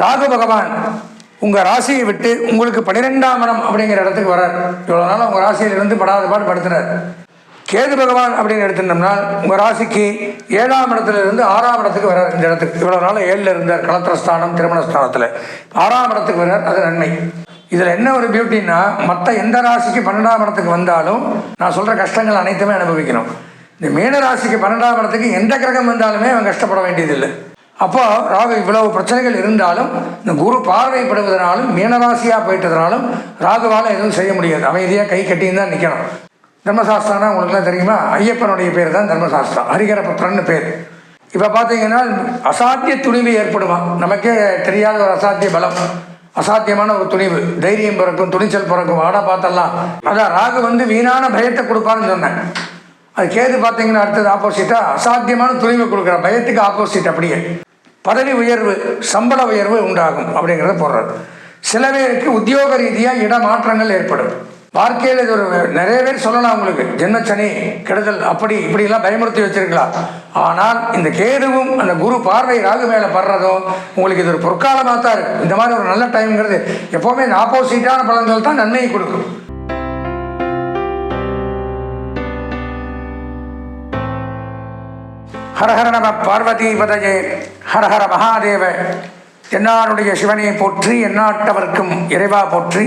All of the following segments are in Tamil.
ராகு பகவான் உங்கள் ராசியை விட்டு உங்களுக்கு 12ஆம் இடம் அப்படிங்கிற இடத்துக்கு வரார். இவ்வளோ நாள் உங்கள் ராசியிலிருந்து படாத பாடு படுத்துறார். கேது பகவான் அப்படின்னு எடுத்துட்டோம்னா உங்கள் ராசிக்கு 7ஆம் இடத்துலேருந்து 6ஆம் இடத்துக்கு வரார். இந்த இடத்துக்கு இவ்வளோ நாள் 7ல் இருந்தார், களத்திரஸ்தானம் திருமணஸ்தானத்தில். 6ஆம் இடத்துக்கு வரார். அது நன்மை. இதில் என்ன ஒரு பியூட்டின்னா, மற்ற எந்த ராசிக்கு 12ஆம் இடத்துக்கு வந்தாலும் நான் சொல்கிற கஷ்டங்கள் அனைத்துமே அனுபவிக்கணும். இந்த மீன ராசிக்கு 12ஆம் இடத்துக்கு எந்த கிரகம் வந்தாலுமே அவன் கஷ்டப்பட வேண்டியதில்லை. அப்போ ராகு இவ்வளவு பிரச்சனைகள் இருந்தாலும் இந்த குரு பார்வைப்படுவதனாலும் மீனராசியாக போயிட்டதுனாலும் ராகுவால் எதுவும் செய்ய முடியாது. அமைதியாக கை கட்டின்னு தான் நிற்கணும். தர்மசாஸ்திரம்னா உங்களுக்குலாம் தெரியுமா? ஐயப்பனுடைய பேர் தான் தர்மசாஸ்திரம். ஹரிகரபுத்திரன்னு பேர். இப்போ பார்த்தீங்கன்னா அசாத்திய துணிவு ஏற்படுமா, நமக்கே தெரியாத ஒரு அசாத்திய பலம், அசாத்தியமான ஒரு துணிவு, தைரியம் பிறக்கும், துணிச்சல் பிறக்கும். வாடா பார்த்தலாம். அதான் ராகு வீணான பயத்தை கொடுப்பான்னு சொன்னேன். அது கேது பார்த்தீங்கன்னா அடுத்தது ஆப்போசிட்டாக அசாத்தியமான துணிவை கொடுக்குற, பயத்துக்கு ஆப்போசிட். அப்படியே பதவி உயர்வு, சம்பள உயர்வு உண்டாகும் அப்படிங்கிறத போடுறது. சில பேருக்கு உத்தியோக ரீதியாக இடமாற்றங்கள் ஏற்படும். வாழ்க்கையில் இது ஒரு நிறைய பேர் சொல்லலாம், உங்களுக்கு ஜென்மச்சனி கெடுதல் அப்படி இப்படிலாம் பயமுறுத்தி வச்சிருக்கலாம். ஆனால் இந்த கேதுவும் அந்த குரு பார்வை ராகு மேலே படுறதும் உங்களுக்கு இது ஒரு பொற்காலமாக தான் இருக்குது. இந்த மாதிரி ஒரு நல்ல டைம்ங்கிறது எப்போவுமே இந்த ஆப்போசிட்டான பலன்கள் தான் நன்மையை கொடுக்கும். ஹரஹர நம பார்வதி பதஜே, ஹரஹர மகாதேவ. என்னாருடைய சிவனை போற்றி, எந்நாட்டவர்க்கும் இறைவா போற்றி.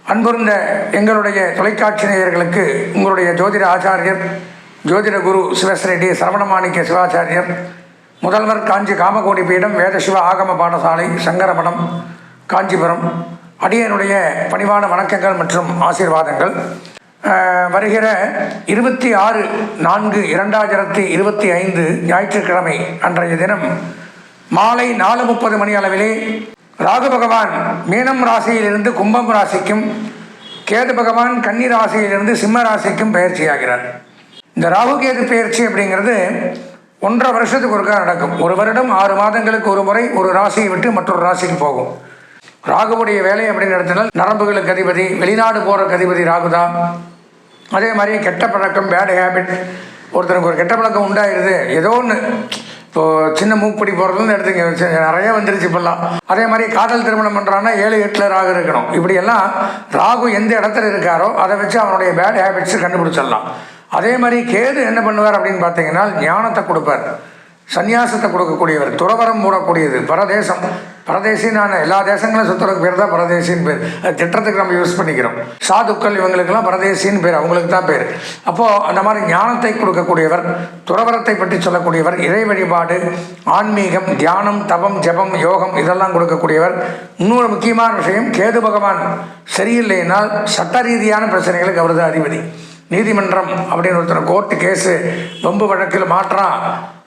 அன்புர்ந்த எங்களுடைய தொலைக்காட்சி நேயர்களுக்கு உங்களுடைய ஜோதிட ஆச்சாரியர் ஜோதிட குரு சிவஸ்ரீ சரவணமாணிக்க சிவாச்சாரியர், முதல்வர் காஞ்சி காமகோடி பீடம் வேத சிவ ஆகம பாடசாலை சங்கரமடம் காஞ்சிபுரம், அடியனுடைய பணிவான வணக்கங்கள் மற்றும் ஆசீர்வாதங்கள். வருகிற 26/4/2025 ஞாயிற்றுக்கிழமை அன்றைய தினம் மாலை 4:30 மணி அளவிலே ராகு பகவான் மீனம் ராசியிலிருந்து கும்பம் ராசிக்கும், கேது பகவான் கன்னி ராசியிலிருந்து சிம்ம ராசிக்கும் பயிற்சியாகிறார். இந்த ராகு கேது பயிற்சி அப்படிங்கிறது 1.5 வருஷத்துக்கு ஒருக்கா நடக்கும். ஒரு வருடம் 6 மாதங்களுக்கு ஒரு முறை ஒரு ராசியை விட்டு மற்றொரு ராசிக்கு போகும். ராகுவுடைய வேலை அப்படின்னு எடுத்தனால் நரம்புகளுக்கு அதிபதி, வெளிநாடு போகிறக்கு அதிபதி ராகு தான். அதே மாதிரி கெட்ட பழக்கம், பேட் ஹேபிட், ஒருத்தருக்கு ஒரு கெட்ட பழக்கம் உண்டாயிருது, ஏதோ ஒன்று, இப்போது சின்ன மூக்குப்படி போகிறதுன்னு எடுத்துங்க, நிறைய வந்துருச்சு இப்போல்லாம். அதே மாதிரி காதல் திருமணம் பண்ணுறான்னா 7, 8 ராகு இருக்கணும். இப்படியெல்லாம் ராகு எந்த இடத்துல இருக்காரோ அதை வச்சு அவனுடைய பேட் ஹேபிட்ஸு கண்டுபிடிச்சிடலாம். அதே மாதிரி கேது என்ன பண்ணுவார் அப்படின்னு பார்த்தீங்கன்னா ஞானத்தை கொடுப்பார், சன்னியாசத்தை கொடுக்கக்கூடியவர், துறவரம் மூடக்கூடியது, பரதேசம். பரதேசின்னு எல்லா தேசங்களும் சுற்றுறதுக்கு பேர் தான் பரதேசின்னு பேர். அது திட்டத்துக்கு நம்ம யூஸ் பண்ணிக்கிறோம். சாதுக்கள் இவங்களுக்கெல்லாம் பரதேசின்னு பேர், அவங்களுக்கு தான் பேர். அப்போது அந்த மாதிரி ஞானத்தை கொடுக்கக்கூடியவர், துறவரத்தை பற்றி சொல்லக்கூடியவர், இறை வழிபாடு, ஆன்மீகம், தியானம், தவம், ஜபம், யோகம் இதெல்லாம் கொடுக்கக்கூடியவர். இன்னொரு முக்கியமான விஷயம், கேது பகவான் சரியில்லைனால் சட்ட ரீதியான பிரச்சனைகளுக்கு அவர் தான் அதிபதி. நீதிமன்றம் அப்படின்னு ஒருத்தர் கோர்ட்டு கேஸு வம்பு வழக்கில் மாற்றான்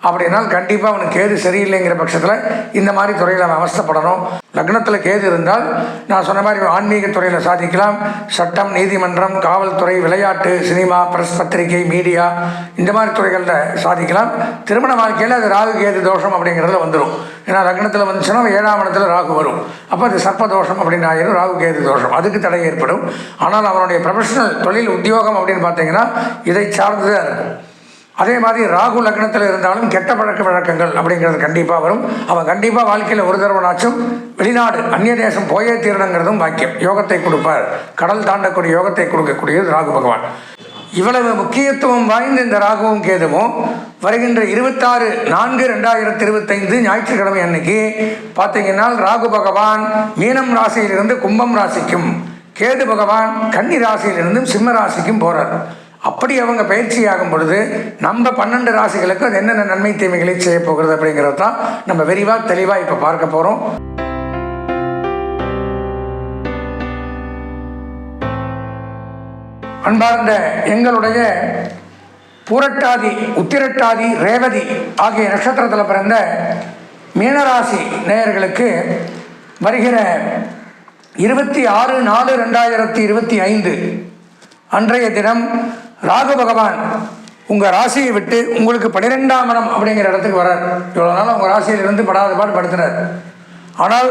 அப்படின்னால் கண்டிப்பாக அவனுக்கு கேது சரியில்லைங்கிற பட்சத்தில் இந்த மாதிரி துறையில் அவன் அவஸ்தைப்படணும். லக்னத்தில் கேது இருந்தால் நான் சொன்ன மாதிரி ஆன்மீக துறையில் சாதிக்கலாம். சட்டம், நீதிமன்றம், காவல்துறை, விளையாட்டு, சினிமா, பிரஸ், பத்திரிகை, மீடியா இந்த மாதிரி துறைகளில் சாதிக்கலாம். திருமண வாழ்க்கையில் அது ராகு கேது தோஷம் அப்படிங்கிறதுல வந்துடும். ஏன்னா லக்னத்தில் வந்துச்சுன்னா 7ஆம் இடத்துல ராகு வரும். அப்போ அது சர்ப்ப தோஷம் அப்படின்னு ஆயிரும், ராகு கேது தோஷம், அதுக்கு தடை ஏற்படும். ஆனால் அவனுடைய ப்ரொஃபஷனல் தொழில் உத்தியோகம் அப்படின்னு பார்த்தீங்கன்னா இதை சார்ந்து தான் இருக்கும். அதே மாதிரி ராகு லக்னத்தில் இருந்தாலும் கெட்ட பழக்க வழக்கங்கள் அப்படிங்கிறது கண்டிப்பாக வரும். அவன் கண்டிப்பாக வாழ்க்கையில் ஒரு தடவைனாச்சும் வெளிநாடு, அந்நிய தேசம் போயே தீரணுங்கிறதும் பாக்கியம். யோகத்தை கொடுப்பார், கடல் தாண்டக்கூடிய யோகத்தை கொடுக்கக்கூடியது ராகு பகவான். இவ்வளவு முக்கியத்துவம் வாய்ந்த இந்த ராகுவும் கேதுவும் வருகின்ற 26/4/2025 ஞாயிற்றுக்கிழமை அன்னைக்கு பார்த்தீங்கன்னா ராகு பகவான் மீனம் ராசியிலிருந்து கும்பம் ராசிக்கும், கேது பகவான் கன்னி ராசியிலிருந்தும் சிம்ம ராசிக்கும் போகிறார். அப்படி அவங்க பயிற்சியாகும் பொழுது நம்ம 12 ராசிகளுக்கு அது என்னென்ன நன்மை தீமைகளை செய்ய போகிறது அப்படிங்கிறது தான் நம்ம விரிவாக தெளிவாக இப்போ பார்க்க போகிறோம். அன்பார்ந்த எங்களுடைய பூரட்டாதி, உத்திரட்டாதி, ரேவதி ஆகிய நட்சத்திரத்தில் பிறந்த மீனராசி நேயர்களுக்கு வருகிற 26/4/2025 அன்றைய தினம் ராகு பகவான் உங்கள் ராசியை விட்டு உங்களுக்கு 12ஆம் இடம் அப்படிங்கிற இடத்துக்கு வரார். இவ்வளோ நாள் உங்கள் ராசியிலிருந்து படாத பாடு படுத்துறார். ஆனால்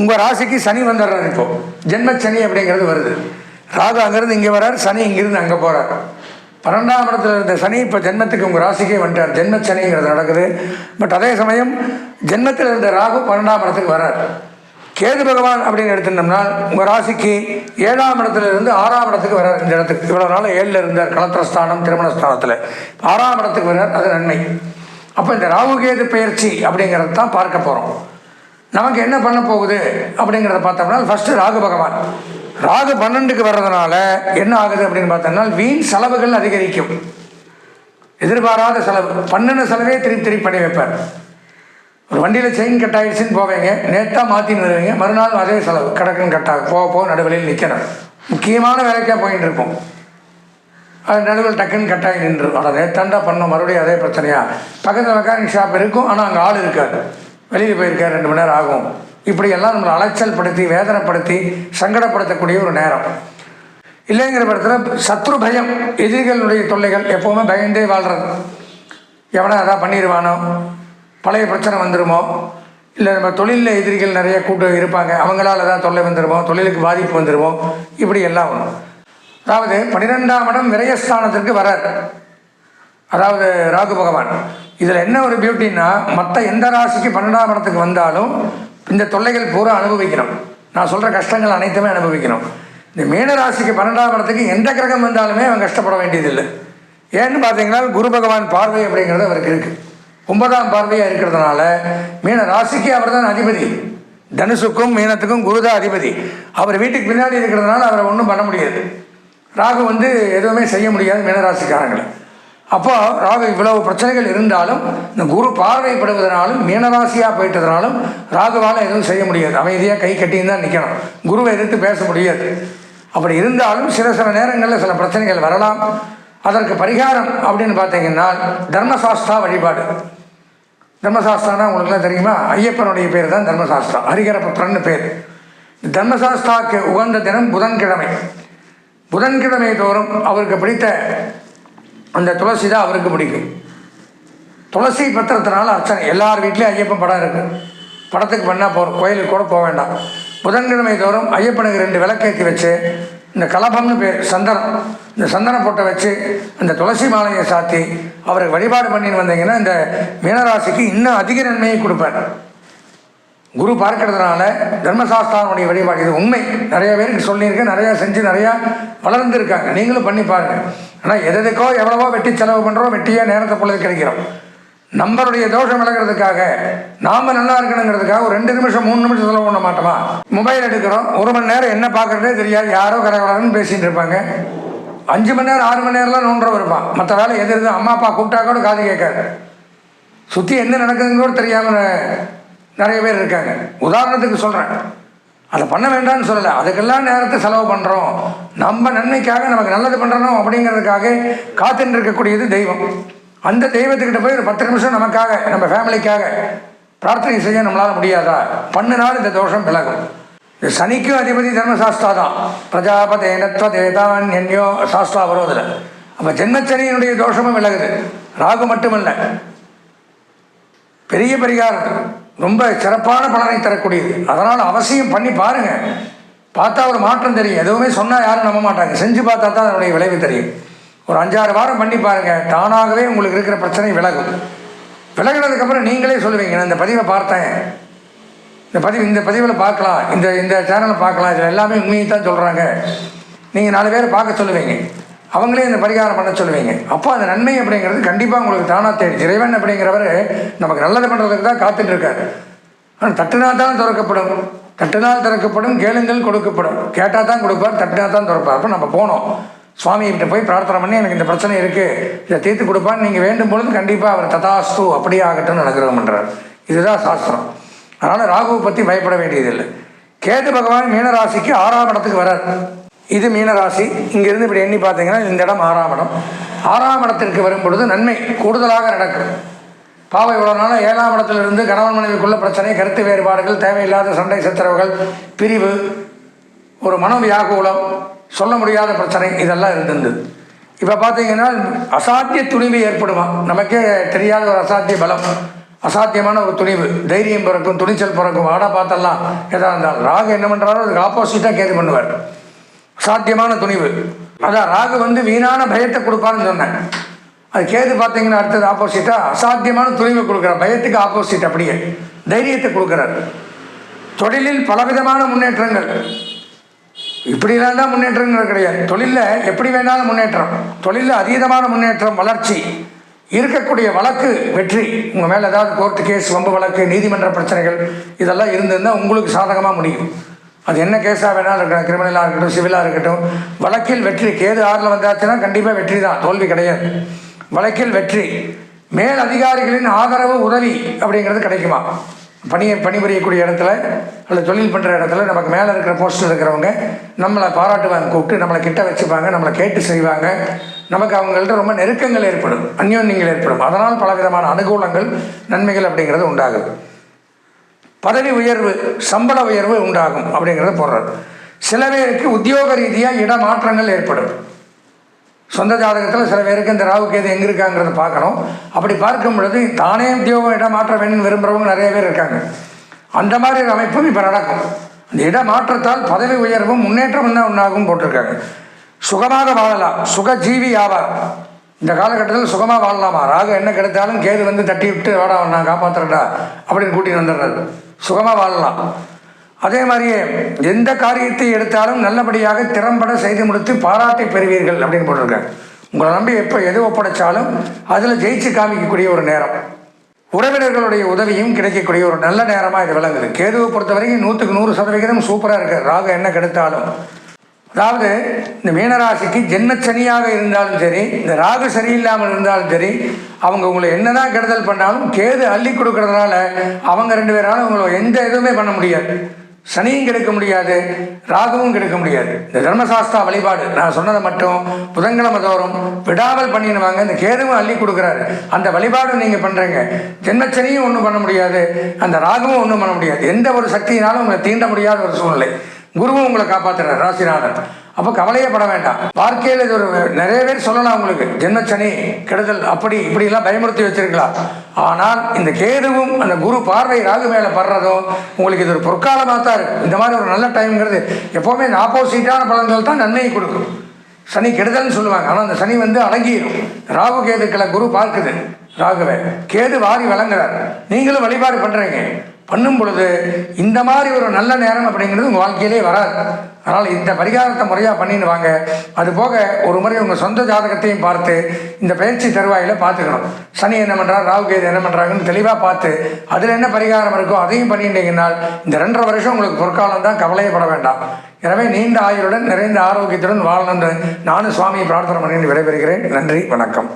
உங்கள் ராசிக்கு சனி வந்துடுறார். இப்போது ஜென்மச்சனி அப்படிங்கிறது வருது. ராகு அங்கேருந்து இங்கே வரார், சனி இங்கிருந்து அங்கே போகிறார். 12ஆம் இடத்துல இருந்த சனி இப்போ ஜென்மத்துக்கு உங்கள் ராசிக்கே வந்துட்டார். ஜென்ம சனிங்கிறது நடக்குது. பட் அதே சமயம் ஜென்மத்தில் இருந்த ராகு 12ஆம் இடத்துக்கு வர்றார். கேது பகவான் அப்படின்னு எடுத்துட்டோம்னா உங்கள் ராசிக்கு 7ஆம் இடத்துல இருந்து 6ஆம் இடத்துக்கு வர்றார். இந்த இடத்துக்கு இவ்வளோ நாள் 7ல் இருந்தார், களத்திரஸ்தானம் திருமணஸ்தானத்தில். 6ஆம் இடத்துக்கு வர்றார், அது நன்மை. அப்போ இந்த ராகு கேது பயிற்சி அப்படிங்கிறது தான் பார்க்க போகிறோம். நமக்கு என்ன பண்ண போகுது அப்படிங்கிறத பார்த்தோம்னா ஃபஸ்ட்டு ராகு பகவான். ராகு 12க்கு வர்றதுனால என்ன ஆகுது அப்படின்னு பார்த்தோம்னா வீண் செலவுகள் அதிகரிக்கும். எதிர்பாராத செலவு, பண்ணின செலவே திருப்பி பண்ணி வைப்பார். ஒரு வண்டியில் செயின் கட் ஆகிடுச்சின்னு போவீங்க, நேற்றாக மாற்றின்னு வருவீங்க, மறுநாள் அதே செலவு கடக்குன்னு கட்டாகும். போக நடுவழியில் நிற்கணும். முக்கியமான வேலைக்காக போயின்னு இருக்கும், அது நடுவில் டக்குன்னு கட்டாகி நின்று. ஆனால் நேற்றாண்டா பண்ணோம், மறுபடியும் அதே பிரச்சனையா. பக்கத்தில் மெக்கானிக் ஷாப் இருக்கும், ஆனால் அங்கே ஆள் இருக்காது, வெளியில் போயிருக்காரு, 2 மணி நேரம் ஆகும். இப்படியெல்லாம் நம்மளை அலைச்சல் படுத்தி வேதனைப்படுத்தி சங்கடப்படுத்தக்கூடிய ஒரு நேரம். இல்லைங்கிற படத்தில் சத்ரு பயம், எதிரிகளுடைய தொல்லைகள், எப்போவுமே பயந்தே வாழ்கிறது. எவனா அதான் பண்ணிடுவானோ, பழைய பிரச்சனை வந்துடுமோ, இல்லை நம்ம தொழிலில் எதிரிகள் நிறைய கூட்டு இருப்பாங்க, அவங்களால தான் தொல்லை வந்துடுமோ, தொழிலுக்கு பாதிப்பு வந்துடுமோ, இப்படி எல்லாம் வரும். அதாவது 12ஆம் இடம் விரயஸ்தானத்திற்கு வரார், அதாவது ராகு பகவான். இதில் என்ன ஒரு பியூட்டின்னா, மற்ற எந்த ராசிக்கு 12ஆம் இடத்துக்கு வந்தாலும் இந்த தொல்லைகள் பூரா அனுபவிக்கணும். நான் சொல்கிற கஷ்டங்கள் அனைத்துமே அனுபவிக்கணும். இந்த மீன ராசிக்கு 12ஆம் இடத்துக்கு எந்த கிரகம் வந்தாலுமே அவன் கஷ்டப்பட வேண்டியதில்லை. ஏன்னு பார்த்தீங்கன்னா குரு பகவான் பார்வை அப்படிங்கிறது அவருக்கு இருக்குது. 9ஆம் பார்வையாக இருக்கிறதுனால மீன ராசிக்கு அவர் தான் அதிபதி. தனுசுக்கும் மீனத்துக்கும் குரு தான் அதிபதி. அவர் வீட்டுக்கு பின்னாடி இருக்கிறதுனால அவரை ஒன்றும் பண்ண முடியாது. ராகு எதுவுமே செய்ய முடியாது மீனராசிக்காரங்களை. அப்போ ராகு இவ்வளவு பிரச்சனைகள் இருந்தாலும் இந்த குரு பார்வைப்படுவதனாலும் மீனராசியாக போயிட்டதுனாலும் ராகுவால் எதுவும் செய்ய முடியாது. அமைதியாக கை கட்டின்னு தான் நிற்கணும், குருவை எதிர்த்து பேச முடியாது. அப்படி இருந்தாலும் சில நேரங்களில் சில பிரச்சனைகள் வரலாம். அதற்கு பரிகாரம் அப்படின்னு பார்த்தீங்கன்னா தர்மசாஸ்திரா வழிபாடு. தர்மசாஸ்திரம்னா உங்களுக்குலாம் தெரியுமா? ஐயப்பனுடைய பேர் தான் தர்மசாஸ்திரா, ஹரிகரபுத்திரன்னு பேர். தர்மசாஸ்திராவுக்கு உகந்த தினம் புதன்கிழமை. புதன்கிழமை தோறும் அவருக்கு பிடித்த அந்த துளசி தான் அவருக்கு பிடிக்கும். துளசி பத்திரத்தினால அர்ச்சனை. எல்லார் வீட்லேயும் ஐயப்பன் படம் இருக்குது, படத்துக்கு பண்ணால் போகிறோம், கோயிலுக்கு கூட போக வேண்டாம். புதன்கிழமை தோறும் ஐயப்பனுக்கு 2 விளக்கேற்றி வச்சு இந்த கலபம்னு பேர் சந்தனம், இந்த சந்தன பொட்டை வச்சு அந்த துளசி மாலையை சாத்தி அவருக்கு வழிபாடு பண்ணின்னு வந்தீங்கன்னா இந்த மீனராசிக்கு இன்னும் அதிக நன்மையை கொடுப்பார். குரு பார்க்கறதுனால தர்மசாஸ்திராவுடைய வழிபாடு இது உண்மை. நிறைய பேருக்கு சொல்லியிருக்கேன், நிறையா செஞ்சு நிறையா வளர்ந்துருக்காங்க. நீங்களும் பண்ணி பாருங்கள். ஆனால் எதுக்கோ எவ்வளவோ வெட்டி செலவு பண்ணுறோம், வெட்டியாக நேரத்தை பொழுது கிடைக்கிறோம். நம்மளுடைய தோஷம் விலகிறதுக்காக, நாம் நல்லா இருக்கணுங்கிறதுக்காக ஒரு 2 நிமிஷம் 3 நிமிஷம் செலவு பண்ண மாட்டோமா? மொபைல் எடுக்கிறோம், 1 மணி நேரம் என்ன பார்க்குறதே தெரியாது, யாரோ கலகலன்னு பேசிகிட்டு இருப்பாங்க. 5 மணி நேரம் 6 மணி நேரம்லாம் நோண்டுறவன் இருப்பான். மற்ற வேலை எது இருக்குது, அம்மா அப்பா கூப்பிட்டா கூட காது கேட்காது, சுற்றி என்ன நடக்குதுன்னு கூட தெரியாமல் நிறைய பேர் இருக்காங்க. உதாரணத்துக்கு சொல்கிறேன், அதை பண்ண வேண்டாம்னு சொல்லலை, அதுக்கெல்லாம் நேரத்தை செலவு பண்ணுறோம். நம்ம நன்மைக்காக, நமக்கு நல்லது பண்ணுறோம் அப்படிங்கிறதுக்காக காத்துட்டு இருக்கக்கூடியது தெய்வம். அந்த தெய்வத்துக்கிட்ட போய் ஒரு 10 நிமிஷம் நமக்காக, நம்ம ஃபேமிலிக்காக பிரார்த்தனை செய்ய நம்மளால் முடியாதா? பண்ணினால் இந்த தோஷம் விலகும். இந்த சனிக்கும் அதிபதி தர்மசாஸ்திரா தான். பிரஜாபதேனத்வ தேதான் என்யோ சாஸ்திரா வருவதில். அப்போ ஜென்மச்சனியினுடைய தோஷமும் விலகுது. ராகு மட்டுமல்ல, பெரிய பரிகாரம், ரொம்ப சிறப்பான பலனை தரக்கூடியது. அதனால் அவசியம் பண்ணி பாருங்கள், பார்த்தா ஒரு மாற்றம் தெரியும். எதுவுமே சொன்னால் யாரும் நம்ப மாட்டாங்க, செஞ்சு பார்த்தா தான் அதனுடைய விளைவு தெரியும். ஒரு 5-6 வாரம் பண்ணி பாருங்கள், தானாகவே உங்களுக்கு இருக்கிற பிரச்சனை விலகும். விலகினதுக்கப்புறம் நீங்களே சொல்லுவீங்க, நான் இந்த பதிவை பார்த்தேன், இந்த பதிவில் பார்க்கலாம், இந்த சேனலை பார்க்கலாம், இதில் எல்லாமே உண்மையை தான் சொல்கிறாங்க. நீங்கள் 4 பேரை பார்க்க சொல்லுவீங்க, அவங்களே இந்த பரிகாரம் பண்ண சொல்லுவீங்க. அப்போ அந்த நன்மை அப்படிங்கிறது கண்டிப்பாக உங்களுக்கு தானாக தேடி. இறைவன் அப்படிங்கிறவர் நமக்கு நல்லது பண்ணுறதுக்கு தான் காத்துட்டு இருக்காரு. ஆனால் தட்டுனால் தான் திறக்கப்படும், தட்டுனால் திறக்கப்படும், கேளுங்கள் கொடுக்கப்படும். கேட்டால் தான் கொடுப்பார், தட்டுனா தான் திறப்பார். அப்போ நம்ம போனோம், சுவாமிகிட்ட போய் பிரார்த்தனை பண்ணி எனக்கு இந்த பிரச்சனை இருக்குது, இதை தீர்த்து கொடுப்பான்னு நீங்கள் வேண்டும் பொழுது கண்டிப்பாக அவர் ததாஸ்து அப்படியே ஆகட்டும்னு அனுகிரகம் பண்ணுறார். இதுதான் சாஸ்திரம். அதனால் ராகுவை பற்றி பயப்பட வேண்டியதில்லை. கேது பகவான் மீனராசிக்கு 6ஆம் இடத்துக்கு வரார். இது மீனராசி. இங்கேருந்து இப்படி எண்ணி பார்த்தீங்கன்னா இந்த இடம் 6ஆம் இடம். 6ஆம் இடத்திற்கு வரும் பொழுது நன்மை கூடுதலாக நடக்கும். பாவம் இவ்வளோ நாள் 7ஆம் இடத்திலிருந்து கணவன் மனைவிக்குள்ள பிரச்சனை, கருத்து வேறுபாடுகள், தேவையில்லாத சண்டை சச்சரவுகள், பிரிவு, ஒரு மனோவியாகுலம், சொல்ல முடியாத பிரச்சனை, இதெல்லாம் இருந்தது. இப்போ பார்த்தீங்கன்னா அசாத்திய துணிவு ஏற்படுமா, நமக்கே தெரியாத ஒரு அசாத்திய பலம், அசாத்தியமான ஒரு துணிவு, தைரியம் பிறக்கும், துணிச்சல் பிறக்கும். வாடா பார்த்தலாம் எதாக இருந்தாலும். ராகு என்ன பண்ணுறாரோ அதுக்கு ஆப்போசிட்டாக கேது பண்ணுவார். அசாத்தியமான துணிவு, அதான் ராகு வந்து வீணான பயத்தை கொடுப்பான்னு சொன்னேன். அது கேது பார்த்தீங்கன்னா அடுத்தது ஆப்போசிட்டாக அசாத்தியமான துணிவை கொடுக்குறார். பயத்துக்கு ஆப்போசிட் அப்படியே தைரியத்தை கொடுக்குறார். தொழிலில் பலவிதமான முன்னேற்றங்கள், இப்படிலாம் தான் முன்னேற்றங்கள் கிடையாது. தொழிலில் எப்படி வேணாலும் முன்னேற்றம், தொழிலில் அதீதமான முன்னேற்றம், வளர்ச்சி, இருக்கக்கூடிய வழக்கு வெற்றி. உங்கள் மேலே ஏதாவது கோர்ட்டு கேஸ், வம்பு வழக்கு, நீதிமன்ற பிரச்சனைகள் இதெல்லாம் இருந்திருந்தால் உங்களுக்கு சாதகமாக முடியும். அது என்ன கேஸாக வேணாலும் இருக்கட்டும், கிரிமினலாக இருக்கட்டும், சிவிலாக இருக்கட்டும், வழக்கில் வெற்றி. கேது 6ல் வந்தாச்சுன்னா கண்டிப்பாக வெற்றி தான், தோல்வி கிடையாது. வழக்கில் வெற்றி, மேல் அதிகாரிகளின் ஆதரவு, உதவி அப்படிங்கிறது கிடைக்குமா? பணிபுரியக்கூடிய இடத்துல அல்லது தொழில் பண்ணுற இடத்துல நமக்கு மேலே இருக்கிற போஸ்டில் இருக்கிறவங்க நம்மளை பாராட்டுவாங்க, கூப்பிட்டு நம்மளை கிட்ட வச்சுப்பாங்க, நம்மளை கேட்டு செய்வாங்க. நமக்கு அவங்கள்ட்ட ரொம்ப நெருக்கங்கள் ஏற்படும், அந்யோன்யங்கள் ஏற்படும். அதனால் பலவிதமான அனுகூலங்கள், நன்மைகள் அப்படிங்கிறது உண்டாகுது. பதவி உயர்வு, சம்பள உயர்வு உண்டாகும் அப்படிங்கிறத போடுறது. சில பேருக்கு உத்தியோக ரீதியாக இடமாற்றங்கள் ஏற்படும். சொந்த ஜாதகத்தில் சில பேருக்கு இந்த ராகு கேது எங்கே இருக்காங்கிறத பார்க்கணும். அப்படி பார்க்கும் பொழுது தானே உத்தியோகம் இடமாற்ற வேணும்னு விரும்புகிறவங்க நிறைய பேர் இருக்காங்க. அந்த மாதிரி ஒரு அமைப்பும் இப்போ நடக்கும். அந்த இடமாற்றத்தால் பதவி உயர்வும் முன்னேற்றம் தான் உண்டாகும் போட்டிருக்காங்க. சுகமாக வாழலாம், சுகஜீவி ஆவார். இந்த காலகட்டத்தில் சுகமாக வாழலாமா? ராகு என்ன கிடைத்தாலும் கேது வந்து தட்டி விட்டு வாடா நான் காப்பாற்றுறடா அப்படின்னு கூட்டிகிட்டு வந்துடுறாரு. சுகமாக வாழலாம். அதே மாதிரியே எந்த காரியத்தை எடுத்தாலும் நல்லபடியாக திறம்பட செய்து முடித்து பாராட்டை பெறுவீர்கள் அப்படின்னு போட்டிருக்காங்க. உங்களை நம்பி எப்போ எது ஒப்படைச்சாலும் அதில் ஜெயிச்சு காமிக்கக்கூடிய ஒரு நேரம், உறவினர்களுடைய உதவியும் கிடைக்கக்கூடிய ஒரு நல்ல நேரமாக இது விளங்குது. கேதுவை பொறுத்த வரைக்கும் 100க்கு 100% சூப்பராக இருக்குது. ராகு என்ன கெடுத்தாலும், அதாவது இந்த மீனராசிக்கு ஜென்மச்சனியாக இருந்தாலும் சரி, இந்த ராகு சரியில்லாமல் இருந்தாலும் சரி, அவங்க உங்களை என்னதான் கெடுதல் பண்ணாலும் கேது அள்ளி கொடுக்கறதுனால அவங்க 2 பேராலும் உங்களை எந்த எதுவுமே பண்ண முடியாது. சனியும் கெடுக்க முடியாது, ராகுவும் கெடுக்க முடியாது. இந்த தர்மசாஸ்திரா வழிபாடு நான் சொன்னதை மட்டும் புதன்கிழமை தோறும் விடாமல் பண்ணிடுவாங்க. இந்த கேதுவும் அள்ளி கொடுக்குறாரு, அந்த வழிபாடும் நீங்கள் பண்ணுறீங்க. ஜென்மச்சனியும் ஒன்றும் பண்ண முடியாது, அந்த ராகுவும் ஒன்றும் பண்ண முடியாது. எந்த ஒரு சக்தியினாலும் உங்களை தீண்ட முடியாத ஒரு சூழ்நிலை. குருவும் உங்களை காப்பாற்றுறார், ராசிநாதன். அப்போ கவலையே பட வேண்டாம். வாழ்க்கையில் இது ஒரு நிறைய பேர் சொல்லலாம் உங்களுக்கு ஜென்மச்சனி கெடுதல் அப்படி இப்படிலாம் பயமுறுத்தி வச்சிருக்கலாம். ஆனால் இந்த கேதுவும் அந்த குரு பார்வை ராகு மேலே படுறதும் உங்களுக்கு இது ஒரு பொற்காலமாக தான் இருக்குது. இந்த மாதிரி ஒரு நல்ல டைம்ங்கிறது எப்போவுமே இந்த ஆப்போசிட்டான பலன்கள் தான் நன்மையை கொடுக்கும். சனி கெடுதல்னு சொல்லுவாங்க, ஆனால் அந்த சனி வந்து அடங்கிடும். ராகு கேதுக்களை குரு பார்க்குது, ராகுவை கேது வாரி வழங்குறார். நீங்களும் வழிபாடு பண்ணுறீங்க, பண்ணும் பொழுது இந்த மாதிரி ஒரு நல்ல நேரம் அப்படிங்கிறது உங்கள் வாழ்க்கையிலே வராது. அதனால் இந்த பரிகாரத்தை முறையாக பண்ணின்னு வாங்க. அதுபோக ஒரு முறை உங்கள் சொந்த ஜாதகத்தையும் பார்த்து இந்த பயிற்சி தருவாயில் பார்த்துக்கணும். சனி என்ன பண்ணுறாரு, ராகு கேது என்ன பண்ணுறாங்கன்னு தெளிவாக பார்த்து அதில் என்ன பரிகாரம் இருக்கோ அதையும் பண்ணிட்டீங்கன்னால் இந்த 2.5 வருஷம் உங்களுக்கு பொற்காலம் தான், கவலையப்பட வேண்டாம். எனவே நீண்ட ஆயுளுடன் நிறைந்த ஆரோக்கியத்துடன் வாழணும்னு நானும் சுவாமியை பிரார்த்தனை பண்ணி விடைபெறுகிறேன். நன்றி, வணக்கம்.